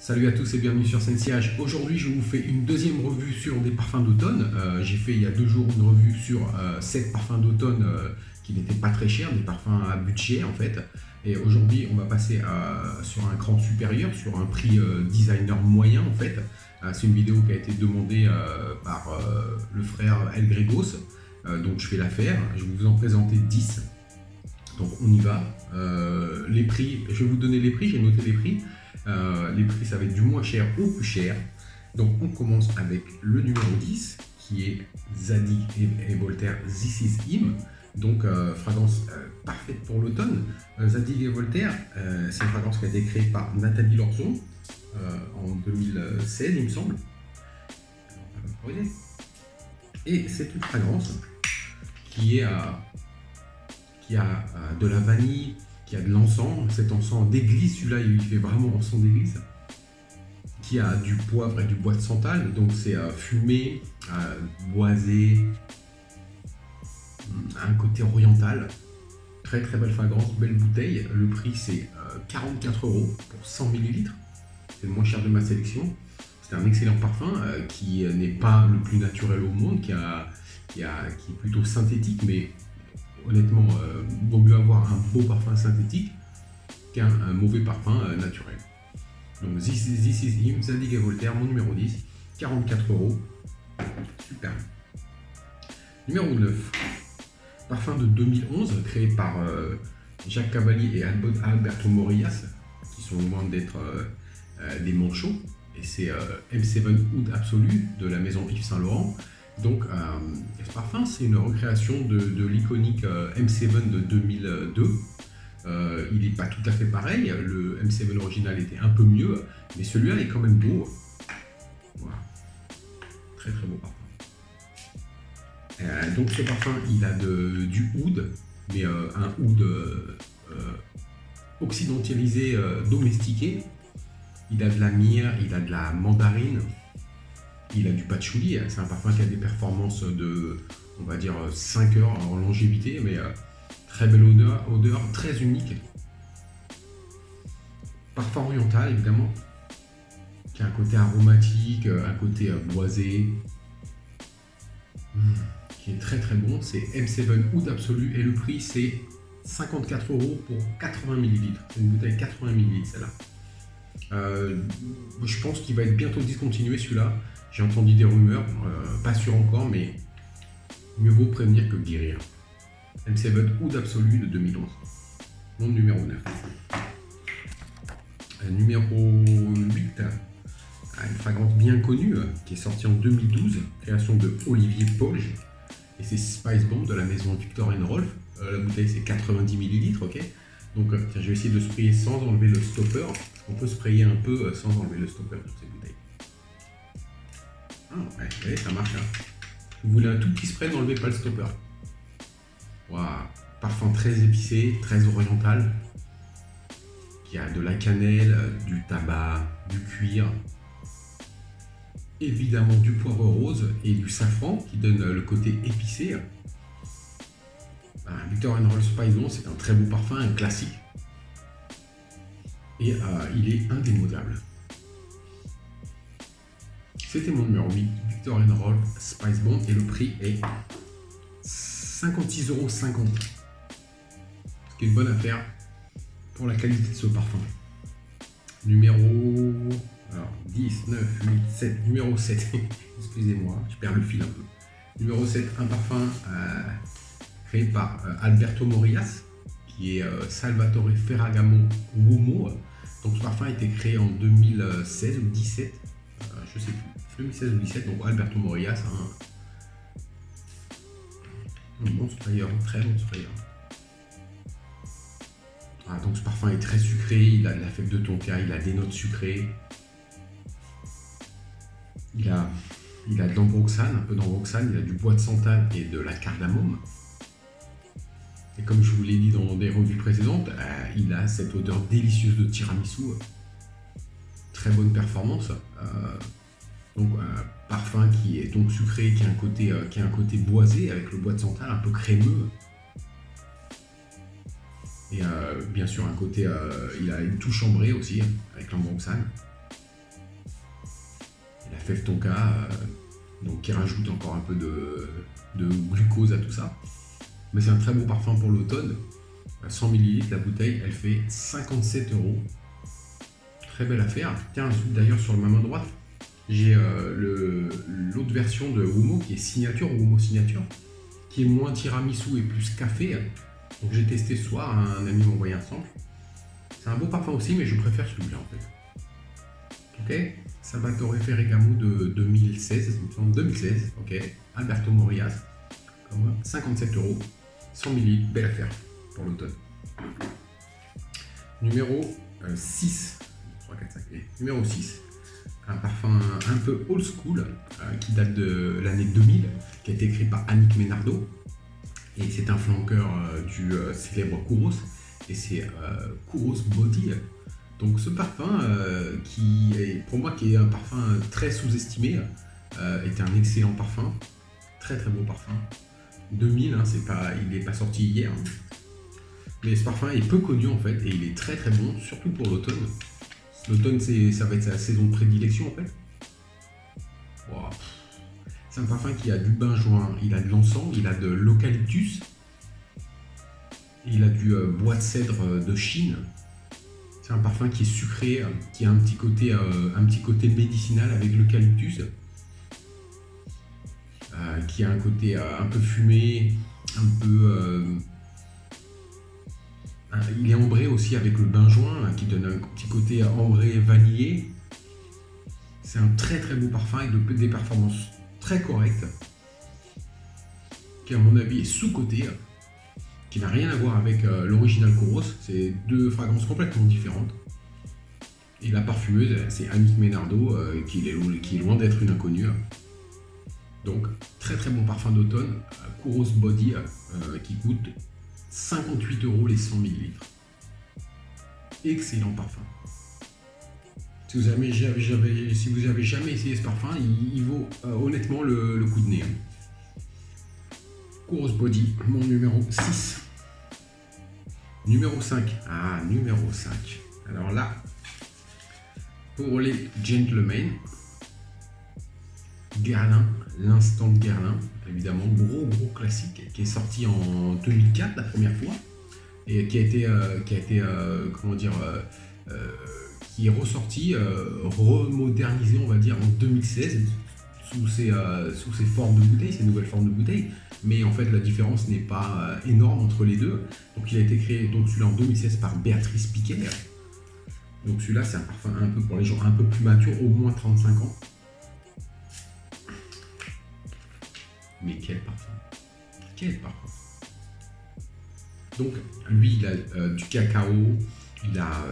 Salut à tous et bienvenue sur Sensillage. Aujourd'hui, je vous fais une deuxième revue sur des parfums d'automne. J'ai fait il y a 2 jours une revue sur 7 parfums d'automne qui n'étaient pas très chers, des parfums à budget en fait. Et aujourd'hui, on va passer sur un cran supérieur, sur un prix designer moyen en fait. C'est une vidéo qui a été demandée par le frère El Gregos. Donc je vais la faire. Je vais vous en présenter 10. Donc on y va. Les prix, je vais vous donner les prix, j'ai noté les prix. Les prix, ça va être du moins cher au plus cher. Donc on commence avec le numéro 10 qui est Zadig et Voltaire This Is Him. Donc fragrance parfaite pour l'automne. Zadig et Voltaire, c'est une fragrance qui a été créée par Nathalie Lorzon en 2016 il me semble. Et c'est une fragrance qui a de la vanille, qui a de l'encens, cet encens d'église, celui-là il fait vraiment encens d'église, qui a du poivre et du bois de santal, donc c'est fumé, boisé, un côté oriental, très très belle fragrance, belle bouteille. Le prix c'est 44 € pour 100 ml, c'est le moins cher de ma sélection. C'est un excellent parfum qui n'est pas le plus naturel au monde, qui est plutôt synthétique, mais honnêtement, vaut mieux avoir un beau parfum synthétique qu'un mauvais parfum naturel. Donc This Is Him, Zadig et Voltaire, mon numéro 10, 44 €. Super. Numéro 9, parfum de 2011, créé par Jacques Cavalli et Alberto Morillas, qui sont loin d'être des manchots. Et c'est M7 Oud Absolu de la maison Yves Saint Laurent. Donc, ce parfum, c'est une recréation de l'iconique M7 de 2002. Il n'est pas tout à fait pareil, le M7 original était un peu mieux, mais celui-là est quand même beau. Voilà. Très très beau parfum. Donc ce parfum, il a du oud, mais un oud occidentalisé, domestiqué. Il a de la myrrhe, il a de la mandarine. Il a du patchouli, c'est un parfum qui a des performances de, on va dire, 5 heures en longévité, mais très belle odeur, très unique. Parfum oriental, évidemment, qui a un côté aromatique, un côté boisé, qui est très très bon. C'est M7 Oud Absolu et le prix c'est 54 € pour 80 ml. C'est une bouteille 80 ml celle-là. Je pense qu'il va être bientôt discontinué celui-là. J'ai entendu des rumeurs, pas sûr encore, mais mieux vaut prévenir que guérir. M7 Oud Absolu de 2011. Mon numéro 9. Numéro 8, une fragrance bien connue qui est sortie en 2012, création de Olivier Polge. Et c'est Spice Bomb de la maison Viktor & Rolf. La bouteille c'est 90 ml, ok. Donc je vais essayer de sprayer sans enlever le stopper. On peut sprayer un peu sans enlever le stopper sur ces bouteilles. Ah ouais, ça marche. Hein. Vous voulez un tout petit spray, n'enlevez pas le stopper. Waouh, parfum très épicé, très oriental. Il y a de la cannelle, du tabac, du cuir. Évidemment du poivre rose et du safran qui donne le côté épicé. Viktor & Rolf Spice Bomb, c'est un très beau parfum, un classique. Et il est indémodable. C'était mon numéro 8, Viktor & Rolf Spice Bomb, et le prix est 56,50 €. Ce qui est une bonne affaire pour la qualité de ce parfum. Numéro 10, 9, 8, 7. Numéro 7, excusez-moi, je perds le fil un peu. Numéro 7, un parfum créé par Alberto Morillas, qui est Salvatore Ferragamo Uomo. Donc ce parfum a été créé en 2016 ou 2017, je sais plus, 2016 ou 2017, donc Alberto Morillas, un bon sprayer, un très bon sprayer. Donc ce parfum est très sucré, il a de la fève de tonka, il a des notes sucrées. Il a de l'ambroxane, un peu d'ambroxane, il a du bois de santal et de la cardamome. Et comme je vous l'ai dit dans des revues précédentes, il a cette odeur délicieuse de tiramisu. Très bonne performance. Donc un parfum qui est donc sucré, qui a un côté boisé avec le bois de santal un peu crémeux. Et bien sûr un côté, il a une touche ambrée aussi avec l'ambroxane. FF Tonka, donc qui rajoute encore un peu de glucose à tout ça. Mais c'est un très beau parfum pour l'automne. 100 ml, la bouteille, elle fait 57 €. Très belle affaire. Tiens, d'ailleurs, sur ma main droite, j'ai l'autre version de Uomo qui est signature, Uomo signature, qui est moins tiramisu et plus café. Donc j'ai testé ce soir, un ami m'a envoyé un sample. C'est un beau parfum aussi, mais je préfère celui-là en fait. Ok, Salvatore Ferragamo de 2016, 2016, ok. Alberto Morillas, 57 €, 100 ml, belle affaire pour l'automne. Numéro 6, 3, 4, 5, numéro 6. Un parfum un peu old school qui date de l'année 2000, qui a été écrit par Annick Menardo. Et c'est un flanqueur du célèbre Kouros, et c'est Kouros Body. Donc ce parfum, qui est pour moi qui est un parfum très sous-estimé, est un excellent parfum, très très beau parfum. 2000, hein, il n'est pas sorti hier, hein. Mais ce parfum est peu connu en fait, et il est très très bon, surtout pour l'automne. L'automne, ça va être sa saison de prédilection en fait. Wow. C'est un parfum qui a du benjoin, il a de l'encens, il a de l'eucalyptus, il a du bois de cèdre de Chine. C'est un parfum qui est sucré, qui a un petit côté médicinal avec l'eucalyptus, qui a un côté un peu fumé, un peu... il est ambré aussi avec le benjoin, qui donne un petit côté ambré vanillé. C'est un très très beau parfum avec des performances très correctes, qui à mon avis est sous-coté, qui n'a rien à voir avec l'original Kouros. C'est deux fragrances complètement différentes. Et la parfumeuse, c'est Annick Menardo, qui est loin d'être une inconnue. Donc très très bon parfum d'automne, Kouros Body, qui coûte 58 € les 100 ml. Excellent parfum. Si vous avez jamais essayé ce parfum, il vaut honnêtement le coup de nez. Kouros Body, mon numéro 6. Numéro 5. Ah, numéro 5. Alors là, pour les gentlemen, Guerlain, l'instant de Guerlain, évidemment, gros classique, qui est sorti en 2004 la première fois, et qui est ressorti, remodernisé, on va dire, en 2016, sous ses formes de bouteilles, ces nouvelles formes de bouteilles. Mais en fait, la différence n'est pas énorme entre les deux. Donc, il a été créé, donc celui-là en 2016 par Béatrice Piquet. Donc, celui-là, c'est un parfum un peu pour les gens un peu plus matures, au moins 35 ans. Mais quel parfum! Quel parfum! Donc, lui, il a du cacao, il a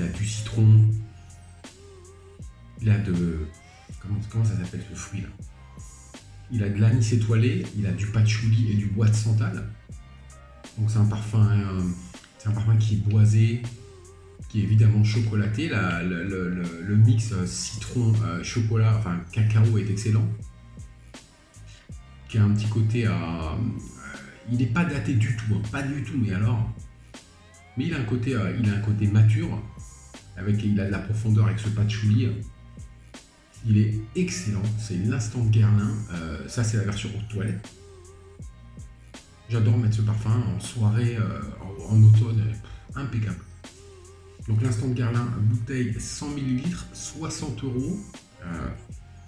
du citron, il a de... Comment ça s'appelle ce fruit-là? Il a de l'anis étoilé, il a du patchouli et du bois de santal. Donc c'est un parfum qui est boisé, qui est évidemment chocolaté. Le mix citron-chocolat, enfin cacao est excellent. Qui a un petit côté il n'est pas daté du tout, hein, pas du tout, mais alors... Mais il a un côté mature, il a de la profondeur avec ce patchouli. Il est excellent, c'est l'instant de Guerlain. Ça, c'est la version haute toilette. J'adore mettre ce parfum en soirée, en automne, impeccable. Donc l'instant de Guerlain, bouteille 100 ml, 60 €.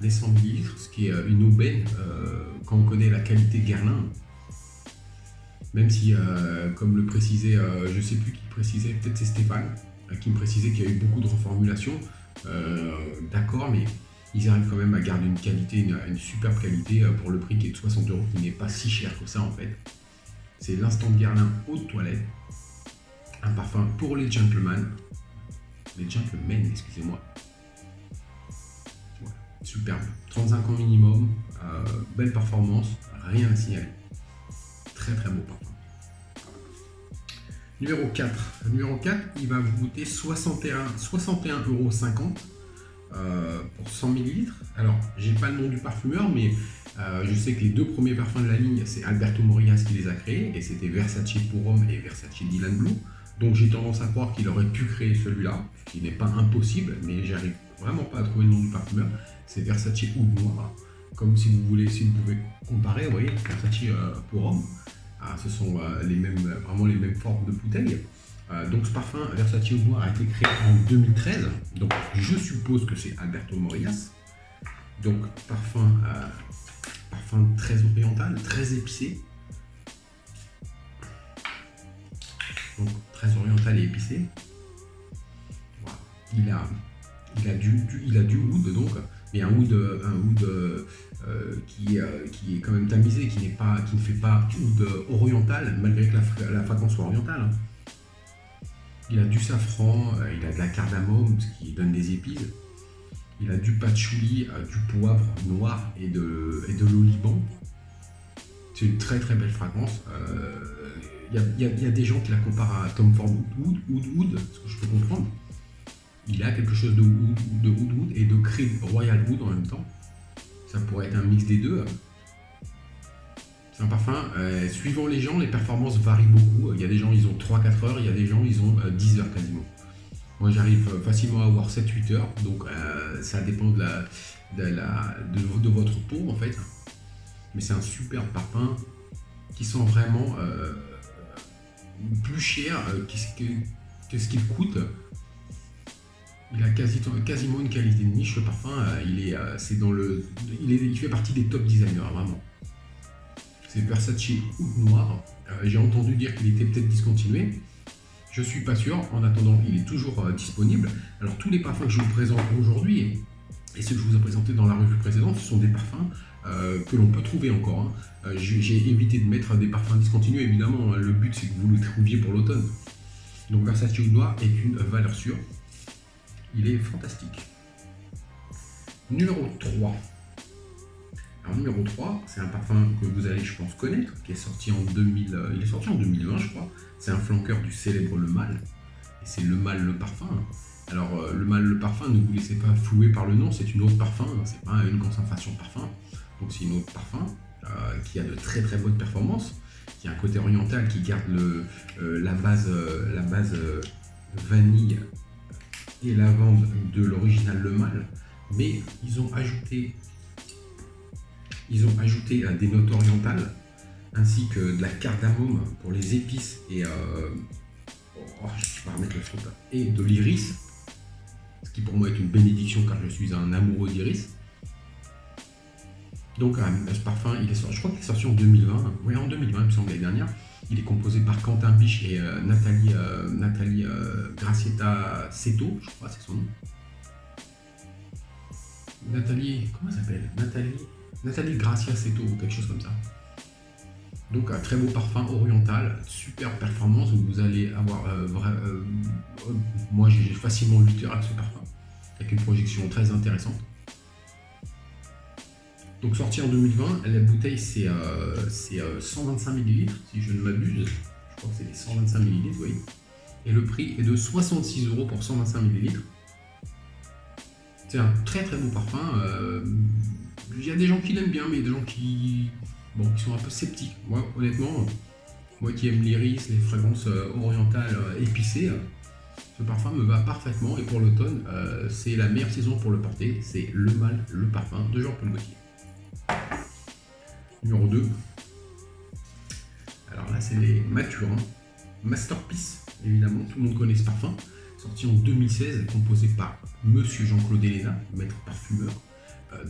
Les 100 ml, ce qui est une aubaine quand on connaît la qualité Guerlain. Même si, comme le précisait, je ne sais plus qui précisait, peut-être c'est Stéphane, qui me précisait qu'il y a eu beaucoup de reformulations. D'accord, mais ils arrivent quand même à garder une qualité, une superbe qualité pour le prix qui est de 60 €, qui n'est pas si cher que ça en fait. C'est l'instant de Guerlain haute toilette. Un parfum pour les gentlemen. Excusez-moi. Voilà, superbe. 35 ans minimum, belle performance, rien à signaler. Très très beau parfum. Numéro 4. Numéro 4, il va vous coûter 61,50 € pour 100 ml. Alors, j'ai pas le nom du parfumeur, mais je sais que les deux premiers parfums de la ligne, c'est Alberto Morillas qui les a créés, et c'était Versace pour homme et Versace Dylan Blue. Donc j'ai tendance à croire qu'il aurait pu créer celui-là, ce qui n'est pas impossible, mais j'arrive vraiment pas à trouver le nom du parfumeur. C'est Versace Oud Noir. Comme si vous voulez, si vous pouvez comparer, vous voyez, Versace pour homme. Ce sont vraiment les mêmes formes de bouteilles. Donc ce parfum Versace Oud Noir a été créé en 2013. Donc je suppose que c'est Alberto Morillas. Donc parfum très oriental, très épicé. Donc très oriental et épicé. Voilà. Il a du oud donc, mais un oud qui est quand même tamisé, qui ne fait pas oud oriental, malgré que la fragrance soit orientale. Hein. Il a du safran, il a de la cardamome, ce qui donne des épices. Il a du patchouli, du poivre noir et de l'oliban. C'est une très très belle fragrance. Il y a des gens qui la comparent à Tom Ford Oud, ce que je peux comprendre. Il a quelque chose de Oud et de Creed Royal Oud en même temps. Ça pourrait être un mix des deux. C'est un parfum, suivant les gens, les performances varient beaucoup. Il y a des gens, ils ont 3-4 heures, il y a des gens, ils ont 10 heures quasiment. Moi, j'arrive facilement à avoir 7-8 heures, donc ça dépend de votre peau en fait. Mais c'est un super parfum qui sent vraiment plus cher que ce qu'il coûte. Il a quasiment une qualité de niche, le parfum. Il fait partie des top designers, vraiment. C'est Versace Oud Noir. J'ai entendu dire qu'il était peut-être discontinué. Je suis pas sûr. En attendant, il est toujours disponible. Alors, tous les parfums que je vous présente aujourd'hui et ceux que je vous ai présentés dans la revue précédente, ce sont des parfums que l'on peut trouver encore. Hein. J'ai évité de mettre des parfums discontinués, évidemment. Le but, c'est que vous le trouviez pour l'automne. Donc, Versace Oud Noir est une valeur sûre. Il est fantastique. Numéro 3. Alors, numéro 3, c'est un parfum que vous allez, je pense, connaître, qui est sorti en 2000. Il est sorti en 2020, je crois. C'est un flanqueur du célèbre Le Male. Et c'est Le Male le parfum. Alors, Le Male le parfum, ne vous laissez pas flouer par le nom, c'est une autre parfum, c'est pas une concentration de parfum. Donc, c'est une autre parfum qui a de très très bonnes performances, qui a un côté oriental, qui garde la base vanille et lavande de l'original Le Male, mais ils ont ajouté des notes orientales ainsi que de la cardamome pour les épices et je vais remettre le son là, et de l'iris, ce qui pour moi est une bénédiction car je suis un amoureux d'iris. Donc ce parfum, je crois qu'il est sorti en 2020, oui en 2020 il me semble, l'année dernière. Il est composé par Quentin Biche et Nathalie Gracietta Seto, je crois c'est son nom. Nathalie, comment elle s'appelle? Nathalie Gracia Seto ou quelque chose comme ça. Donc un très beau parfum oriental, super performance, vous allez avoir moi j'ai facilement 8 heures avec ce parfum, avec une projection très intéressante. Donc sorti en 2020, la bouteille c'est 125 ml si je ne m'abuse, je crois que c'est les 125 ml, vous voyez. Et le prix est de 66 € pour 125 ml. C'est un très très bon parfum. Il y a des gens qui l'aiment bien, mais il y a des gens qui sont un peu sceptiques. Moi honnêtement, moi qui aime l'iris, les fragrances orientales épicées, ce parfum me va parfaitement et pour l'automne, c'est la meilleure saison pour le porter. C'est Le Male le parfum de Jean-Paul Gaultier. Numéro 2. Alors là, c'est les Mathurins. Masterpiece, évidemment, tout le monde connaît ce parfum. Sorti en 2016, composé par Monsieur Jean-Claude Héléna, maître parfumeur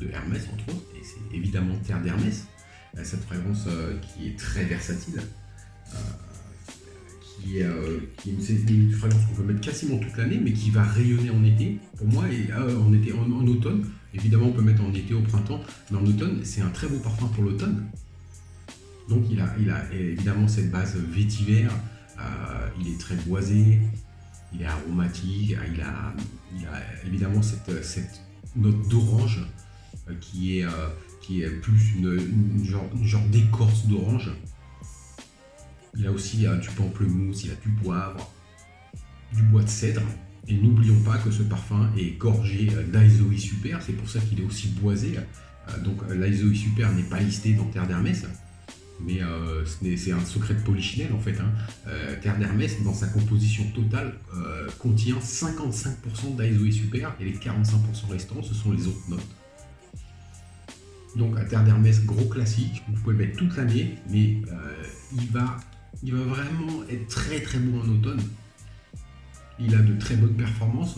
de Hermès, entre autres. Et c'est évidemment Terre d'Hermès. Cette fragrance qui est très versatile. Qui est une fragrance qu'on peut mettre quasiment toute l'année, mais qui va rayonner en été, pour moi, et en automne. Évidemment, on peut mettre en été, au printemps, mais en automne, c'est un très beau parfum pour l'automne. Donc, il a évidemment cette base vétiver, il est très boisé, il est aromatique, il a évidemment cette note d'orange qui est plus une genre d'écorce d'orange. Il a aussi du pamplemousse, il a du poivre, du bois de cèdre. Et n'oublions pas que ce parfum est gorgé d'Aizoï Super, c'est pour ça qu'il est aussi boisé. Donc l'Aizoï Super n'est pas listé dans Terre d'Hermès. mais c'est un secret de polichinelle en fait. Hein. Terre d'Hermès, dans sa composition totale, contient 55% d'Aizoé Super et les 45% restants, ce sont les autres notes. Donc à Terre d'Hermès, gros classique, vous pouvez le mettre toute l'année, mais il va vraiment être très très bon en automne. Il a de très bonnes performances,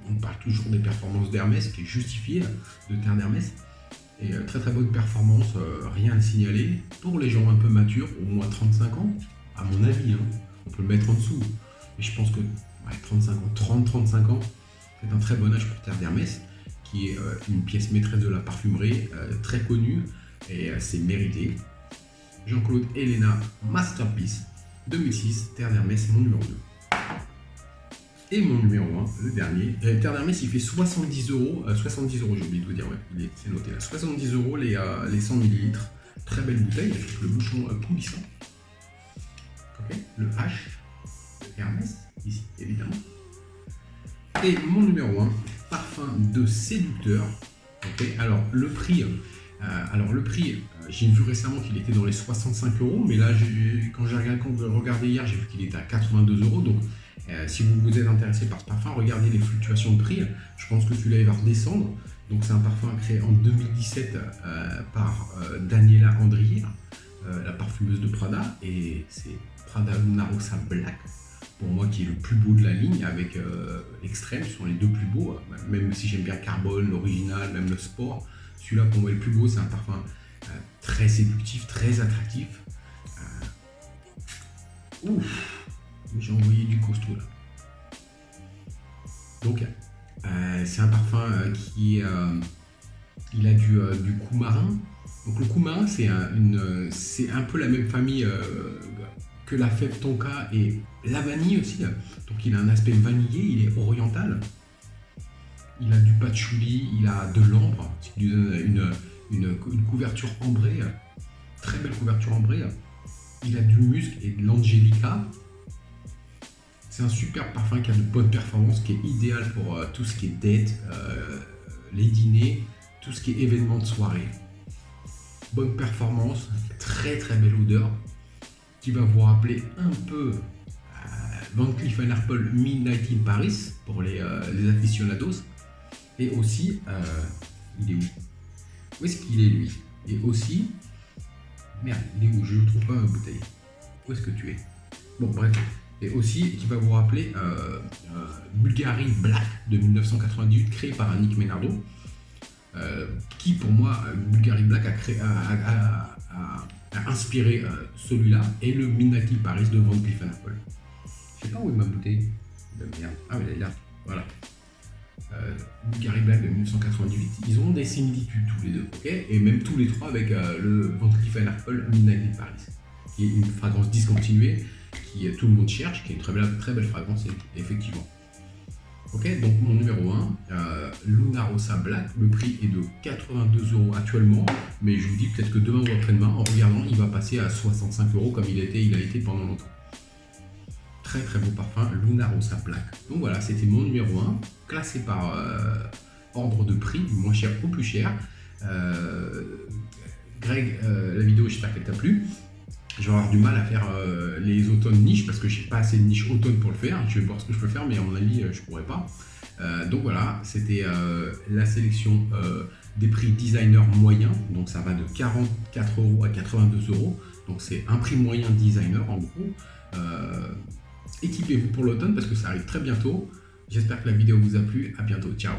on parle toujours des performances d'Hermès, qui est justifié de Terre d'Hermès. Et très très bonne performance, rien à signaler. Pour les gens un peu matures, au moins 35 ans, à mon avis, hein, on peut le mettre en dessous. Mais je pense que 35 ans, 30-35 ans, c'est un très bon âge pour Terre d'Hermès, qui est une pièce maîtresse de la parfumerie, très connue, et c'est mérité. Jean-Claude Helena Masterpiece 2006, Terre d'Hermès, mon numéro 2. Et mon numéro 1, le dernier, Terre d'Hermès, il fait 70 euros, j'ai oublié de vous dire, ouais, c'est noté là, 70 euros les 100 ml, très belle bouteille, avec le bouchon coulissant. Ok, le H de Hermès, ici, évidemment. Et mon numéro 1, parfum de séducteur. Ok, alors le prix, j'ai vu récemment qu'il était dans les 65 euros, mais là, quand j'ai regardé hier, j'ai vu qu'il était à 82 euros, donc si vous êtes intéressé par ce parfum, regardez les fluctuations de prix. Je pense que celui-là il va redescendre. Donc c'est un parfum créé en 2017 par Daniela Andrier, la parfumeuse de Prada, et c'est Prada Luna Rossa Black, pour moi qui est le plus beau de la ligne, avec l'extrême, ce sont les deux plus beaux, même si j'aime bien Carbone, l'original, même le Sport. Celui-là pour moi est le plus beau, c'est un parfum très séductif, très attractif. Ouf, j'ai envoyé du costaud là. Donc c'est un parfum qui il a du coumarin. Donc le coumarin c'est un peu la même famille que la fève tonka et la vanille aussi. Donc il a un aspect vanillé, il est oriental. Il a du patchouli, il a de l'ambre, ce qui lui donne une couverture ambrée, très belle couverture ambrée. Il a du musc et de l'angelica. C'est un super parfum qui a de bonnes performances, qui est idéal pour tout ce qui est date, les dîners, tout ce qui est événement de soirée. Bonne performance, très très belle odeur, qui va vous rappeler un peu Van Cleef & Arpels Midnight in Paris pour les aficionados. Et aussi, il est où? Où est-ce qu'il est lui? Et aussi, merde, il est où? Je ne trouve pas ma bouteille. Où est-ce que tu es? Bon, bref. Et aussi, qui va vous rappeler Bulgari Black de 1998, créé par Nick Menardo, qui pour moi, Bulgari Black a inspiré celui-là, et le Midnight in Paris de Van Cleef & Arpels. Je sais pas où est ma bouteille de merde. Ah oui, elle est là, voilà. Bulgari Black de 1998, ils ont des similitudes tous les deux, ok, et même tous les trois avec le Van Cleef & Arpels Midnight in Paris, qui est une fragrance discontinuée, qui tout le monde cherche, qui est une très belle fragrance, effectivement. Ok, donc mon numéro 1, Luna Rossa Black, le prix est de 82 euros actuellement, mais je vous dis peut-être que demain ou après-demain, en regardant, il va passer à 65 euros comme il a été pendant longtemps. Très très beau parfum, Luna Rossa Black. Donc voilà, c'était mon numéro 1, classé par ordre de prix, du moins cher au plus cher. Greg, la vidéo, j'espère qu'elle t'a plu. Je vais avoir du mal à faire les automnes niches parce que j'ai pas assez de niches automne pour le faire. Je vais voir ce que je peux faire, mais à mon avis, je pourrais pas. Donc voilà, c'était la sélection des prix designer moyen. Donc ça va de 44 euros à 82 euros. Donc c'est un prix moyen designer en gros. Équipez-vous pour l'automne parce que ça arrive très bientôt. J'espère que la vidéo vous a plu. À bientôt. Ciao.